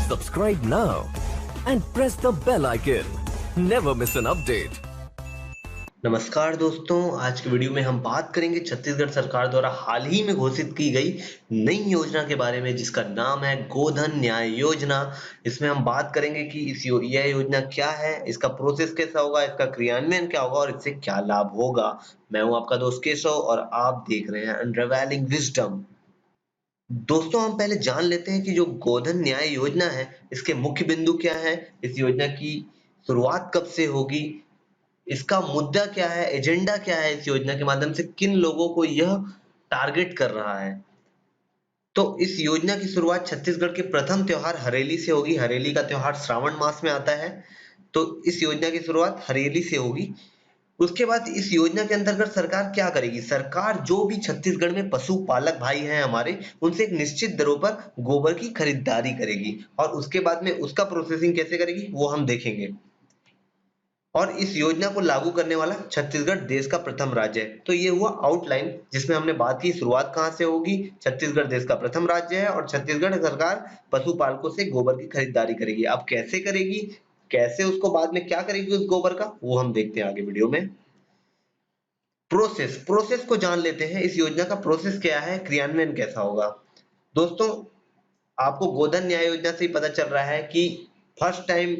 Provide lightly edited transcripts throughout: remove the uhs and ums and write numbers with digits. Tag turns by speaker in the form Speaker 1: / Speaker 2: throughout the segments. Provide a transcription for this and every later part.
Speaker 1: Subscribe now and press the bell icon. Never miss an update.
Speaker 2: नमस्कार दोस्तों, आज की वीडियो में हम बात करेंगे छत्तीसगढ़ सरकार द्वारा हाल ही में घोषित की गई नई योजना के बारे में, जिसका नाम है गोधन न्याय योजना। इसमें हम बात करेंगे कि यह योजना क्या है, इसका प्रोसेस कैसा होगा, इसका क्रियान्वयन क्या होगा और इससे क्या लाभ होगा। मैं हूं आपका दोस्त केशव और आप देख रहे हैं अनरेवेलिंग विजडम। दोस्तों, हम पहले जान लेते हैं कि जो गोधन न्याय योजना है, इसके मुख्य बिंदु क्या है, इस योजना की शुरुआत कब से होगी, इसका मुद्दा क्या है, एजेंडा क्या है, इस योजना के माध्यम से किन लोगों को यह टारगेट कर रहा है। तो इस योजना की शुरुआत छत्तीसगढ़ के प्रथम त्योहार हरेली से होगी। हरेली का त्योहार श्रावण मास में आता है, तो इस योजना की शुरुआत हरेली से होगी। उसके बाद इस योजना के अंतर्गत सरकार क्या करेगी? सरकार जो भी छत्तीसगढ़ में पशुपालक भाई हैं हमारे, उनसे एक निश्चित दरों पर गोबर की खरीदारी करेगी और उसके बाद में उसका प्रोसेसिंग कैसे करेगी वो हम देखेंगे। और इस योजना को लागू करने वाला छत्तीसगढ़ देश का प्रथम राज्य है। तो ये हुआ आउटलाइन, जिसमें हमने बात की शुरुआत कहाँ से होगी। छत्तीसगढ़ देश का प्रथम राज्य है और छत्तीसगढ़ सरकार पशुपालकों से गोबर की खरीदारी करेगी। अब कैसे करेगी, कैसे उसको बाद में क्या करेगी उस गोबर का, वो हम देखते हैं आगे वीडियो में। प्रोसेस को जान लेते हैं। इस योजना का प्रोसेस क्या है, क्रियान्वयन कैसा होगा। दोस्तों, आपको गोधन न्याय योजना से ही पता चल रहा है कि फर्स्ट टाइम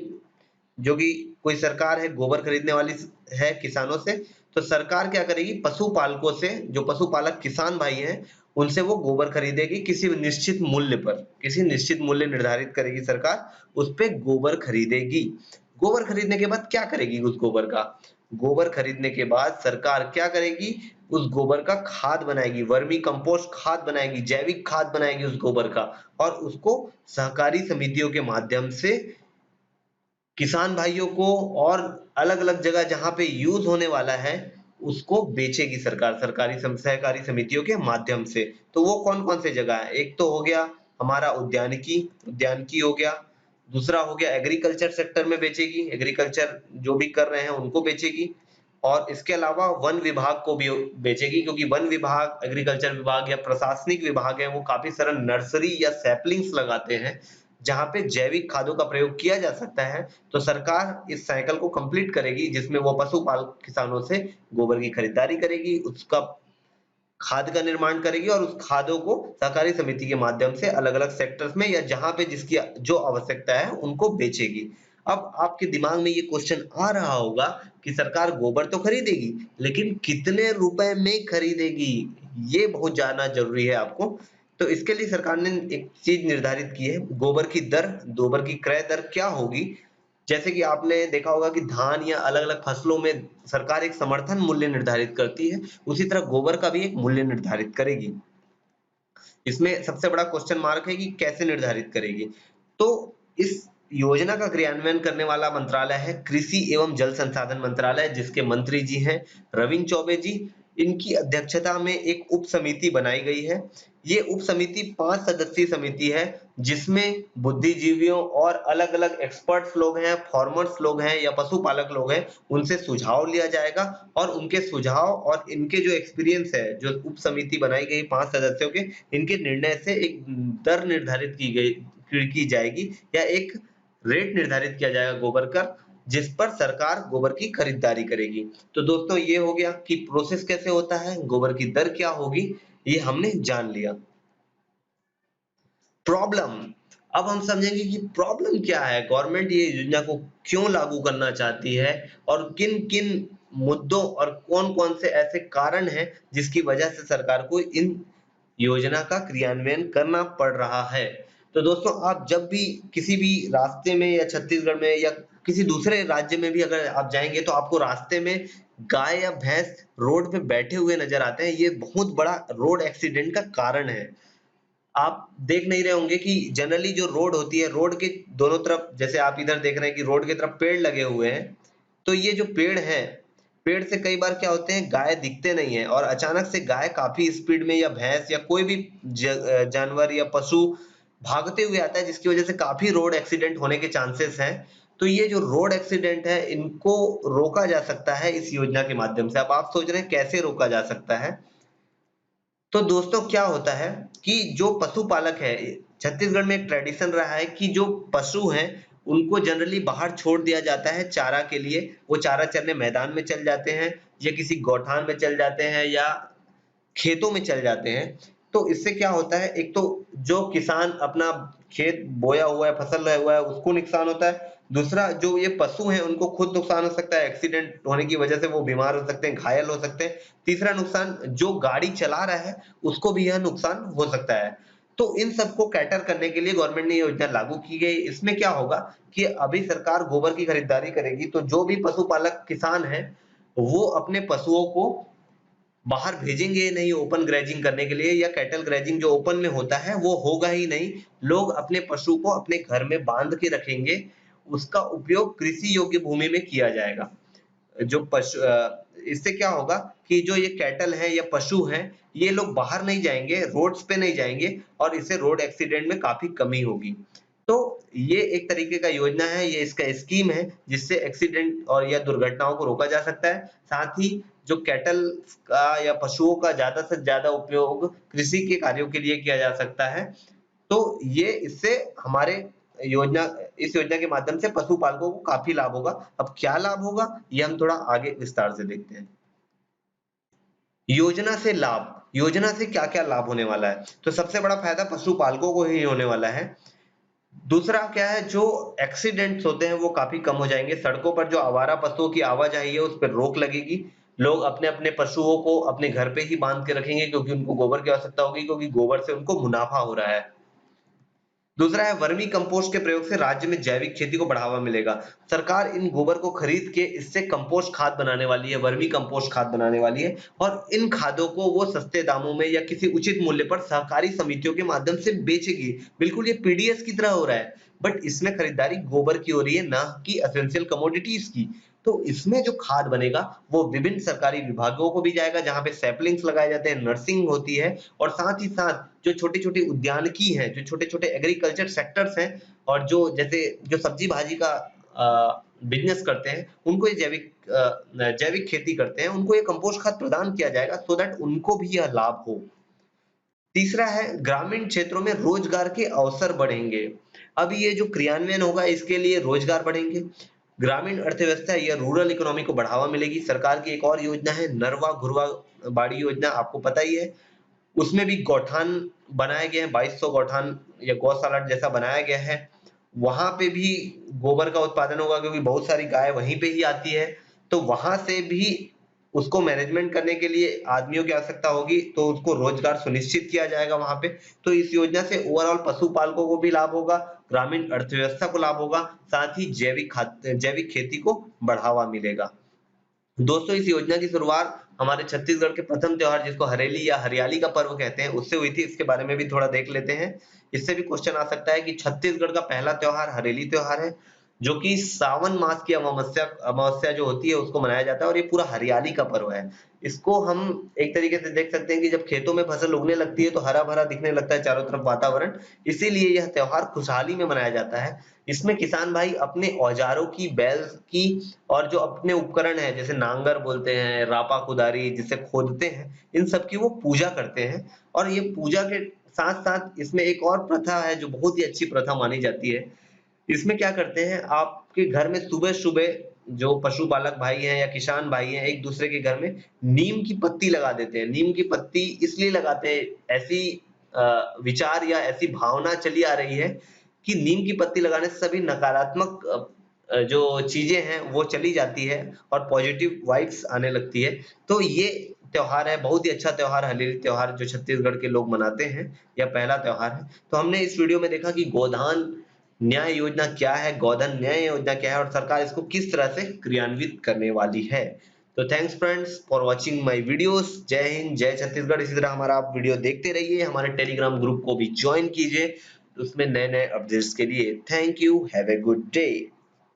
Speaker 2: जो कि कोई सरकार है गोबर खरीदने वाली है किसानों से, तो सरकार क्या करेगी, पशुपालकों से, जो पशुपालक किसान भाई हैं, उनसे वो गोबर खरीदेगी किसी निश्चित मूल्य पर। किसी निश्चित मूल्य निर्धारित करेगी सरकार, उस पे गोबर खरीदेगी। गोबर खरीदने के बाद क्या करेगी उस गोबर का? गोबर खरीदने के बाद सरकार क्या करेगी, उस गोबर का खाद बनाएगी, वर्मी कंपोस्ट खाद बनाएगी, जैविक खाद बनाएगी उस गोबर का, और उसको सहकारी समितियों के माध्यम से किसान भाइयों को और अलग-अलग जगह जहाँ पे यूज होने वाला है, उसको बेचेगी सरकार सहकारी समितियों के माध्यम से। तो वो कौन-कौन से जगह है? एक तो हो गया हमारा उद्यानिकी हो गया, दूसरा हो गया एग्रीकल्चर सेक्टर में बेचेगी, एग्रीकल्चर जो भी कर रहे हैं उनको बेचेगी, और इसके अलावा वन विभाग को भी बेचेगी, क्योंकि वन विभाग, एग्रीकल्चर विभाग या प्रशासनिक विभाग है, वो काफी सारा नर्सरी या सैपलिंग्स लगाते हैं, जहाँ पे जैविक खादों का प्रयोग किया जा सकता है। तो सरकार इस साइकिल को कंप्लीट करेगी, जिसमें वो पशुपालक किसानों से गोबर की खरीदारी करेगी, उसका खाद का निर्माण करेगी और उस खादों को सहकारी समिति के माध्यम से अलग-अलग सेक्टर्स में या जहाँ पे जिसकी जो आवश्यकता है उनको बेचेगी। अब आपके दिमाग में ये क्वेश्चन आ रहा होगा कि सरकार गोबर तो खरीदेगी, लेकिन कितने रुपए में खरीदेगी? ये बहुत जानना जरूरी है आपको। तो इसके लिए सरकार ने एक चीज निर्धारित की है, गोबर की दर, गोबर की क्रय दर क्या होगी। जैसे कि आपने देखा होगा कि धान या अलग-अलग फसलों में सरकार एक समर्थन मूल्य निर्धारित करती है, उसी तरह गोबर का भी एक मूल्य निर्धारित करेगी। इसमें सबसे बड़ा क्वेश्चन मार्क है कि कैसे निर्धारित करेगी। तो इस योजना का क्रियान्वयन करने वाला मंत्रालय है कृषि एवं जल संसाधन मंत्रालय, जिसके मंत्री जी हैं रविन्द्र चौबे जी। इनकी अध्यक्षता में एक उप समिति बनाई गई है। ये उप समिति 5 सदस्यीय समिति है, जिसमें बुद्धिजीवियों और अलग-अलग एक्सपर्ट्स लोग हैं, फार्मर्स लोग हैं या पशुपालक लोग हैं, उनसे सुझाव लिया जाएगा और उनके सुझाव और इनके जो एक्सपीरियंस है, जो उप समिति बनाई गई 5 सदस्यों के, इनके निर्णय से एक दर निर्धारित की जाएगी या एक रेट निर्धारित किया जाएगा गोबर का, जिस पर सरकार गोबर की खरीदारी करेगी। तो दोस्तों, ये हो गया कि प्रोसेस कैसे होता है, गोबर की दर क्या होगी, ये हमने जान लिया। प्रॉब्लम, अब हम समझेंगे कि प्रॉब्लम क्या है, गवर्नमेंट ये योजना को क्यों लागू करना चाहती है और किन-किन मुद्दों और कौन-कौन से ऐसे कारण हैं जिसकी वजह से सरकार को इन योजना का क्रियान्वयन करना पड़ रहा है। तो दोस्तों, आप जब भी किसी भी रास्ते में या छत्तीसगढ़ में या किसी दूसरे राज्य में भी अगर आप जाएँगे, तो आपको रास्ते में गाय या भैंस रोड पे बैठे हुए नज़र आते हैं। ये बहुत बड़ा रोड एक्सीडेंट का कारण है। आप देख नहीं रहे होंगे कि जनरली जो रोड होती है, रोड के दोनों तरफ, जैसे आप इधर देख रहे हैं कि रोड की तरफ पेड़ लगे हुए हैं, तो ये जो पेड़ हैं, पेड़ से कई बार क्या होते हैं, गाय दिखते नहीं है और अचानक से गाय काफी स्पीड में या भैंस या कोई भी जानवर या पशु भागते हुए आता है, जिसकी वजह से काफी रोड एक्सीडेंट होने के चांसेस हैं। तो ये जो रोड एक्सीडेंट है, इनको रोका जा सकता है इस योजना के माध्यम से। अब आप सोच रहे हैं कैसे रोका जा सकता है? तो दोस्तों, क्या होता है कि जो पशुपालक है, छत्तीसगढ़ में एक ट्रेडिशन रहा है कि जो पशु हैं उनको जनरली बाहर छोड़ दिया जाता है चारा के लिए। वो चारा चरने मैदान में चल जाते हैं या किसी गौठान में चल जाते हैं या खेतों में चल जाते हैं। तो इससे क्या होता है, एक तो जो किसान अपना खेत बोया हुआ है, फसल लगाया हुआ है, उसको नुकसान होता है। दूसरा जो ये पशु हैं उनको खुद नुकसान हो सकता है, एक्सीडेंट होने की वजह से वो बीमार हो सकते हैं, घायल हो सकते हैं। तीसरा नुकसान जो गाड़ी चला रहा है उसको भी यह नुकसान हो सकता है। तो इन सबको कैटर करने के लिए गवर्नमेंट ने ये योजना लागू की गई। इसमें क्या होगा कि अभी सरकार गोबर की खरीदारी करेगी, तो जो भी पशुपालक किसान हैं, वो अपने पशुओं को बाहर भेजेंगे नहीं ओपन ग्रेजिंग करने के लिए, या कैटल ग्रेजिंग जो ओपन में होता है वो होगा ही नहीं। लोग अपने पशु को अपने घर में बांध के रखेंगे, उसका उपयोग कृषि योग्य भूमि में किया जाएगा। जो इससे क्या होगा कि जो ये कैटल है या पशु हैं, ये लोग बाहर नहीं जाएंगे, रोड्स पे नहीं जाएंगे और इससे रोड एक्सीडेंट में काफी कमी होगी। तो ये एक तरीके का योजना है, ये इसका स्कीम है जिससे एक्सीडेंट और या दुर्घटनाओं को रोका जा सकता है। साथ ही जो कैटल का या पशुओं का ज़्यादा से ज़्यादा उपयोग कृषि के कार्यों के लिए किया जा सकता है। तो ये इससे हमारे योजना इस योजना के माध्यम से पशुपालकों को काफ़ी लाभ होगा। अब क्या लाभ होगा, ये हम थोड़ा आगे विस्तार से देखते हैं। योजना से लाभ, योजना से क्या-क्या लाभ होने वाला है? तो सबसे बड़ा फायदा पशुपालकों को ही होने वाला है। दूसरा क्या है, जो एक्सीडेंट्स होते हैं वो काफ़ी कम हो जाएँगे। सड़कों पर जो आवारा पशुओं की आवाजाही है उस पे रोक लगेगी। लोग अपने-अपने पशुओं को अपने घर पे ही बाँध के रखेंगे क्योंकि उनको गोबर की आवश्यकता होगी, क्योंकि गोबर से उनको मुनाफ़ा हो रहा है। दूसरा है वर्मी कंपोस्ट के प्रयोग से राज्य में जैविक खेती को बढ़ावा मिलेगा। सरकार इन गोबर को खरीद के इससे कंपोस्ट खाद बनाने वाली है, वर्मी कंपोस्ट खाद बनाने वाली है और इन खादों को वो सस्ते दामों में या किसी उचित मूल्य पर सहकारी समितियों के माध्यम से बेचेगी। बिल्कुल ये पीडीएस की तरह हो रहा है, बट इसमें खरीदारी गोबर की हो रही है, ना कि एसेंशियल कमोडिटीज की। तो इसमें जो खाद बनेगा वो विभिन्न सरकारी विभागों को भी जाएगा, जहाँ पे सैपलिंग्स लगाए जाते हैं, नर्सिंग होती है और साथ ही साथ जो छोटी-छोटी उद्यानिकी हैं, जो छोटे-छोटे एग्रीकल्चर सेक्टर्स हैं और जो जैसे जो सब्जी भाजी का बिज़नेस करते हैं, उनको ये जैविक खेती करते हैं, उनको ये कंपोस्ट खाद प्रदान किया जाएगा सो दैट उनको भी यह लाभ हो। तीसरा है ग्रामीण क्षेत्रों में रोजगार के अवसर बढ़ेंगे। अब ये जो क्रियान्वयन होगा इसके लिए रोजगार बढ़ेंगे। ग्रामीण अर्थव्यवस्था या रूरल इकोनॉमी को बढ़ावा मिलेगी। सरकार की एक और योजना है नरवा घुरवा बाड़ी योजना, आपको पता ही है। उसमें भी गौठान बनाए गए हैं, 2200 गौठान या गौशाला जैसा बनाया गया है। वहाँ पे भी गोबर का उत्पादन होगा क्योंकि बहुत सारी गाय वहीं पे ही आती है। तो वहाँ से भी उसको मैनेजमेंट करने के लिए आदमियों की आवश्यकता होगी, तो उसको रोजगार सुनिश्चित किया जाएगा वहाँ पे। तो इस योजना से ओवरऑल पशुपालकों को भी लाभ होगा, ग्रामीण अर्थव्यवस्था को लाभ होगा, साथ ही जैविक खेती को बढ़ावा मिलेगा। दोस्तों इस योजना की शुरुआत हमारे छत्तीसगढ़ के प्रथम त्योहार जिसको हरेली या हरियाली का पर्व कहते हैं उससे हुई थी। इसके बारे में भी थोड़ा देख लेते हैं। इससे भी क्वेश्चन आ सकता है कि छत्तीसगढ़ का पहला त्योहार हरेली त्योहार है, जो कि सावन मास की अमावस्या अमावस्या जो होती है उसको मनाया जाता है और ये पूरा हरियाली का पर्व है। इसको हम एक तरीके से देख सकते हैं कि जब खेतों में फसल उगने लगती है तो हरा-भरा दिखने लगता है चारों तरफ वातावरण, इसीलिए यह त्योहार खुशहाली में मनाया जाता है। इसमें किसान भाई अपने औजारों की, बैल की और जो अपने उपकरण हैं जैसे नांगर बोलते हैं, रापा कुदारी जिससे खोदते हैं, इन सब की वो पूजा करते हैं और ये पूजा के साथ-साथ इसमें एक और प्रथा है जो बहुत ही अच्छी प्रथा मानी जाती है। इसमें क्या करते हैं, आपके घर में सुबह-सुबह जो पशुपालक भाई हैं या किसान भाई हैं, एक-दूसरे के घर में नीम की पत्ती लगा देते हैं। नीम की पत्ती इसलिए लगाते हैं, ऐसी विचार या ऐसी भावना चली आ रही है कि नीम की पत्ती लगाने से सभी नकारात्मक जो चीज़ें हैं वो चली जाती है और पॉजिटिव वाइब्स आने लगती है। तो ये त्योहार है, बहुत ही अच्छा त्योहार हरेली त्योहार जो छत्तीसगढ़ के लोग मनाते हैं, यह पहला त्योहार है। तो हमने इस वीडियो में देखा कि गोधान न्याय योजना क्या है, गोधन न्याय योजना क्या है और सरकार इसको किस तरह से क्रियान्वित करने वाली है। तो thanks friends for watching my videos. जय हिंद, जय छत्तीसगढ़। इसी तरह हमारा आप वीडियो देखते रहिए, हमारे टेलीग्राम ग्रुप को भी जॉइन कीजिए उसमें नए-नए अपडेट्स के लिए। Thank you, have a good day.